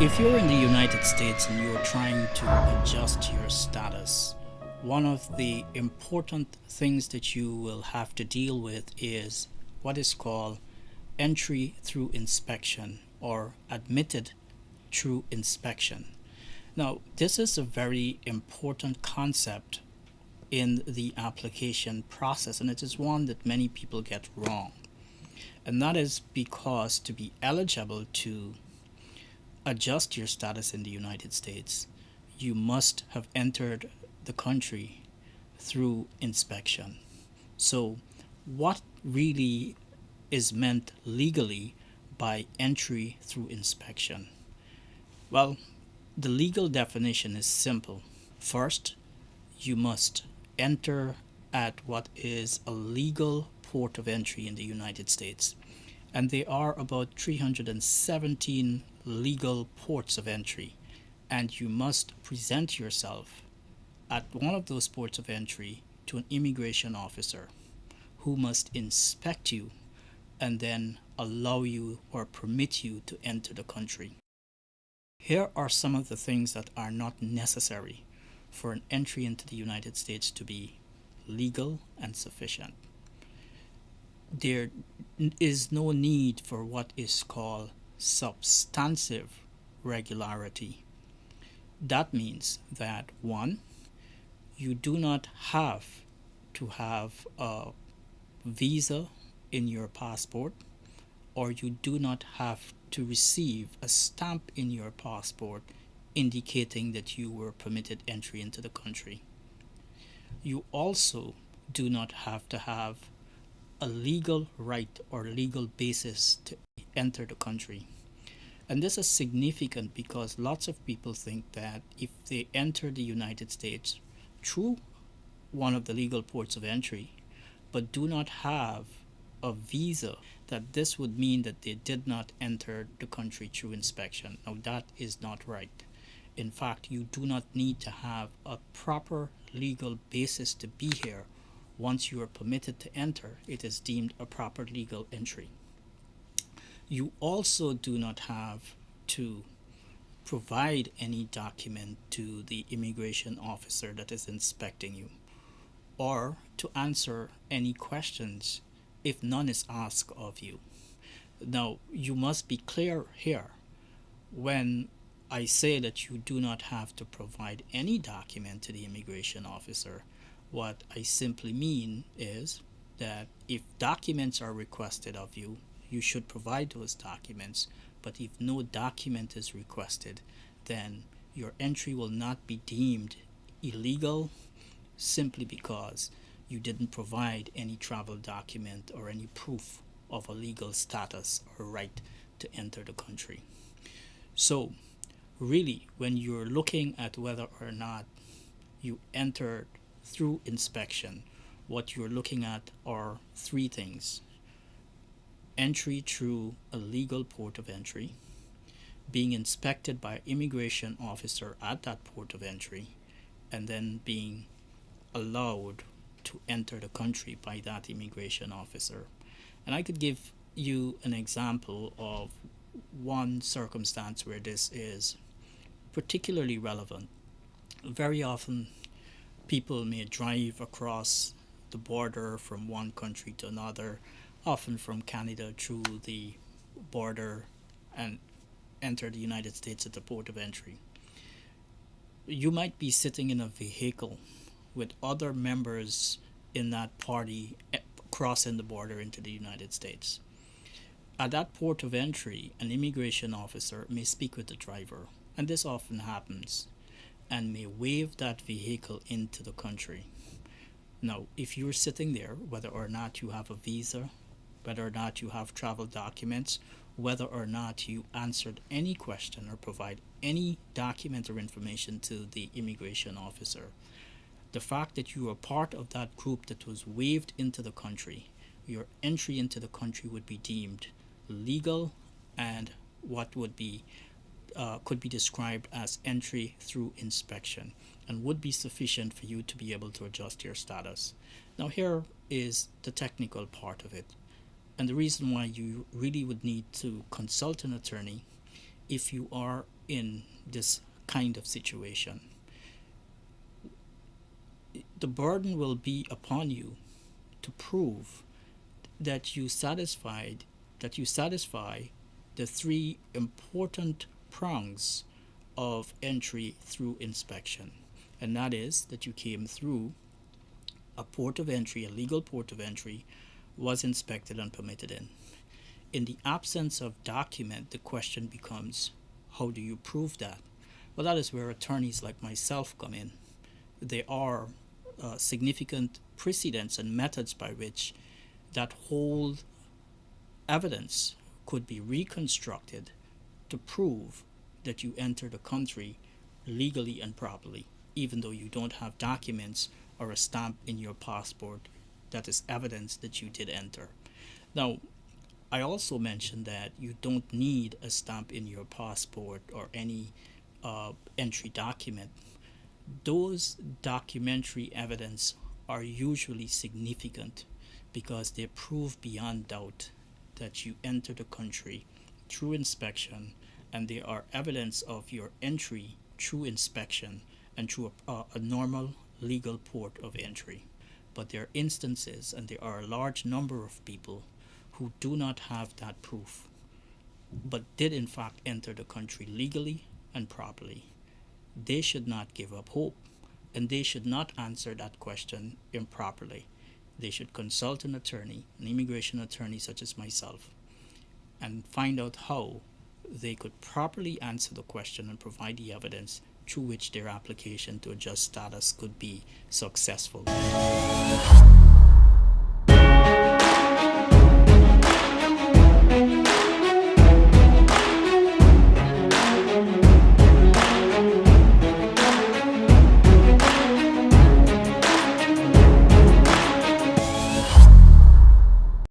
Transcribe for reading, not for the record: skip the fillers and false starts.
If you're in the United States and you're trying to adjust your status, one of the important things that you will have to deal with is what is called entry through inspection or admitted through inspection. Now, this is a very important concept in the application process, and it is one that many people get wrong. And that is because to be eligible to adjust your status in the United States, you must have entered the country through inspection. So, what really is meant legally by entry through inspection? Well, the legal definition is simple. First, you must enter at what is a legal port of entry in the United States. And there are about 317 legal ports of entry. And you must present yourself at one of those ports of entry to an immigration officer who must inspect you and then allow you or permit you to enter the country. Here are some of the things that are not necessary for an entry into the United States to be legal and sufficient. There is no need for what is called substantive regularity. That means that one, you do not have to have a visa in your passport, or you do not have to receive a stamp in your passport indicating that you were permitted entry into the country. You also do not have to have a legal right or legal basis to enter the country. And this is significant because lots of people think that if they enter the United States through one of the legal ports of entry, but do not have a visa, that this would mean that they did not enter the country through inspection. Now, that is not right. In fact, you do not need to have a proper legal basis to be here. Once you are permitted to enter, it is deemed a proper legal entry. You also do not have to provide any document to the immigration officer that is inspecting you, or to answer any questions if none is asked of you. Now, you must be clear here. When I say that you do not have to provide any document to the immigration officer, what I simply mean is that if documents are requested of you, you should provide those documents. But if no document is requested, then your entry will not be deemed illegal simply because you didn't provide any travel document or any proof of a legal status or right to enter the country. So, really, when you're looking at whether or not you entered through inspection, what you're looking at are three things: entry through a legal port of entry, being inspected by an immigration officer at that port of entry, and then being allowed to enter the country by that immigration officer. And I could give you an example of one circumstance where this is particularly relevant. Very often, people may drive across the border from one country to another, often from Canada through the border, and enter the United States at the port of entry. You might be sitting in a vehicle with other members in that party crossing the border into the United States. At that port of entry, an immigration officer may speak with the driver, and this often happens, and may wave that vehicle into the country. Now, if you're sitting there, whether or not you have a visa, whether or not you have travel documents, whether or not you answered any question or provide any document or information to the immigration officer, the fact that you are part of that group that was waved into the country, your entry into the country would be deemed legal and what would be could be described as entry through inspection, and would be sufficient for you to be able to adjust your status. Now, here is the technical part of it, and the reason why you really would need to consult an attorney if you are in this kind of situation. The burden will be upon you to prove that you satisfy the three important prongs of entry through inspection, and that is that you came through a port of entry, a legal port of entry, was inspected and permitted in. In the absence of document, the question becomes, how do you prove that? Well, that is where attorneys like myself come in. There are significant precedents and methods by which that whole evidence could be reconstructed to prove that you entered the country legally and properly, even though you don't have documents or a stamp in your passport that is evidence that you did enter. Now, I also mentioned that you don't need a stamp in your passport or any entry document. Those documentary evidence are usually significant because they prove beyond doubt that you entered the country through inspection, and they are evidence of your entry through inspection and through a normal legal port of entry. But there are instances, and there are a large number of people who do not have that proof, but did in fact enter the country legally and properly. They should not give up hope, and they should not answer that question improperly. They should consult an attorney, an immigration attorney such as myself, and find out how they could properly answer the question and provide the evidence through which their application to adjust status could be successful.